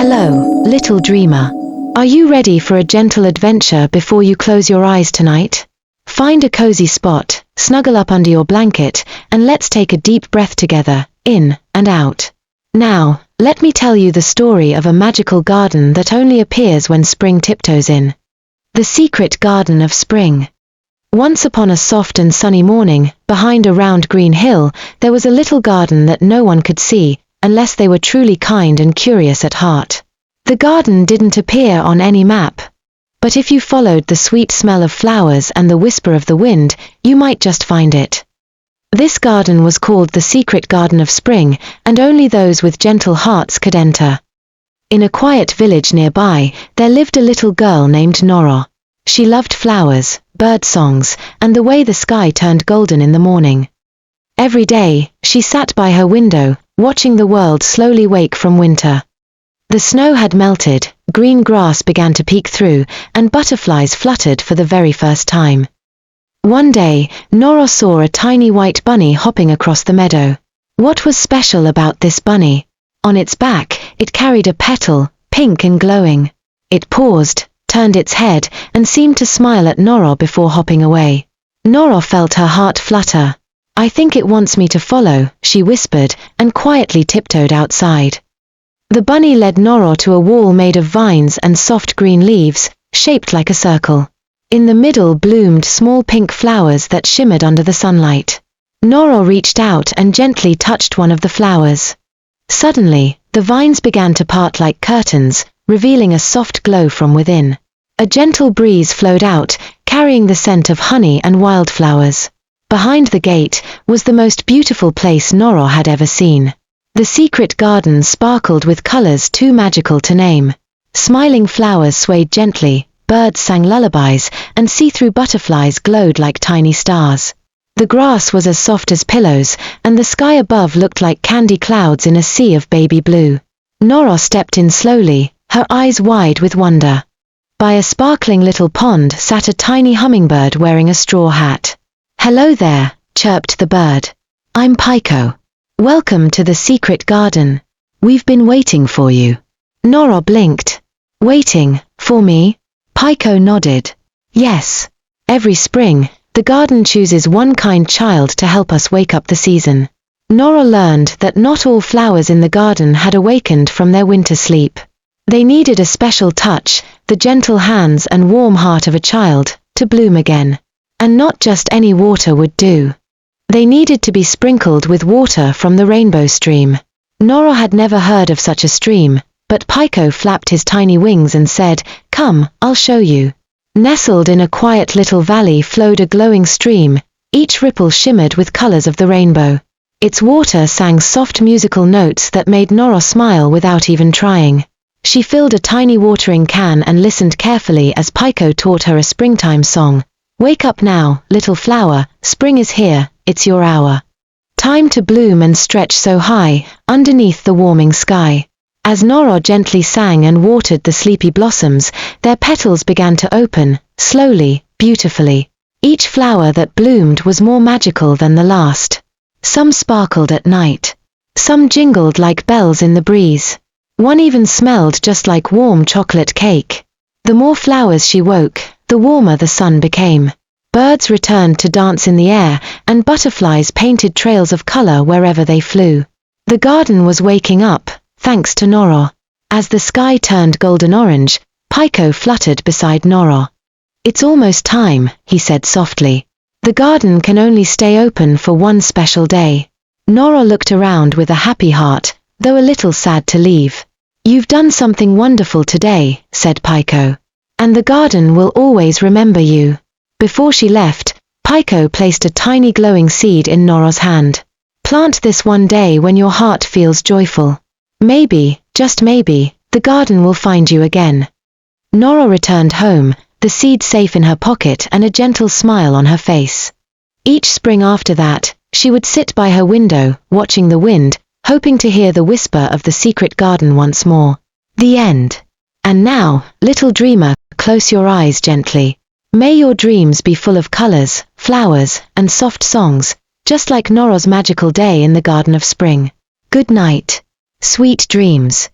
Hello, little dreamer. Are you ready for a gentle adventure before you close your eyes tonight? Find a cozy spot, snuggle up under your blanket, and let's take a deep breath together, in and out. Now, let me tell you the story of a magical garden that only appears when spring tiptoes in. The Secret Garden of Spring. Once upon a soft and sunny morning, behind a round green hill, there was a little garden that no one could see, unless they were truly kind and curious at heart. The garden didn't appear on any map. But if you followed the sweet smell of flowers and the whisper of the wind, you might just find it. This garden was called the Secret Garden of Spring, and only those with gentle hearts could enter. In a quiet village nearby, there lived a little girl named Nara. She loved flowers, bird songs, and the way the sky turned golden in the morning. Every day, she sat by her window, watching the world slowly wake from winter. The snow had melted, green grass began to peek through, and butterflies fluttered for the very first time. One day, Nara saw a tiny white bunny hopping across the meadow. What was special about this bunny? On its back, it carried a petal, pink and glowing. It paused, turned its head, and seemed to smile at Nara before hopping away. Nara felt her heart flutter. "I think it wants me to follow," she whispered, and quietly tiptoed outside. The bunny led Nara to a wall made of vines and soft green leaves, shaped like a circle. In the middle bloomed small pink flowers that shimmered under the sunlight. Nara reached out and gently touched one of the flowers. Suddenly, the vines began to part like curtains, revealing a soft glow from within. A gentle breeze flowed out, carrying the scent of honey and wildflowers. Behind the gate was the most beautiful place Nara had ever seen. The secret garden sparkled with colors too magical to name. Smiling flowers swayed gently, birds sang lullabies, and see-through butterflies glowed like tiny stars. The grass was as soft as pillows, and the sky above looked like candy clouds in a sea of baby blue. Nara stepped in slowly, her eyes wide with wonder. By a sparkling little pond sat a tiny hummingbird wearing a straw hat. "Hello there," chirped the bird. "I'm Pico. Welcome to the secret garden. We've been waiting for you." Nara blinked. "Waiting, for me?" Pico nodded. "Yes. Every spring, the garden chooses one kind child to help us wake up the season." Nara learned that not all flowers in the garden had awakened from their winter sleep. They needed a special touch, the gentle hands and warm heart of a child, to bloom again. And not just any water would do. They needed to be sprinkled with water from the rainbow stream. Nara had never heard of such a stream, but Pico flapped his tiny wings and said, "Come, I'll show you." Nestled in a quiet little valley flowed a glowing stream, each ripple shimmered with colors of the rainbow. Its water sang soft musical notes that made Nara smile without even trying. She filled a tiny watering can and listened carefully as Pico taught her a springtime song. "Wake up now, little flower, spring is here, it's your hour. Time to bloom and stretch so high, underneath the warming sky." As Nara gently sang and watered the sleepy blossoms, their petals began to open, slowly, beautifully. Each flower that bloomed was more magical than the last. Some sparkled at night. Some jingled like bells in the breeze. One even smelled just like warm chocolate cake. The more flowers she woke, the warmer the sun became. Birds returned to dance in the air, and butterflies painted trails of color wherever they flew. The garden was waking up, thanks to Nara. As the sky turned golden orange, Pico fluttered beside Nara. "It's almost time," he said softly. "The garden can only stay open for one special day." Nara looked around with a happy heart, though a little sad to leave. "You've done something wonderful today," said Pico. "And the garden will always remember you." Before she left, Pico placed a tiny glowing seed in Nara's hand. "Plant this one day when your heart feels joyful. Maybe, just maybe, the garden will find you again." Nara returned home, the seed safe in her pocket and a gentle smile on her face. Each spring after that, she would sit by her window, watching the wind, hoping to hear the whisper of the secret garden once more. The end. And now, little dreamer, close your eyes gently. May your dreams be full of colors, flowers, and soft songs, just like Nara's magical day in the Garden of Spring. Good night. Sweet dreams.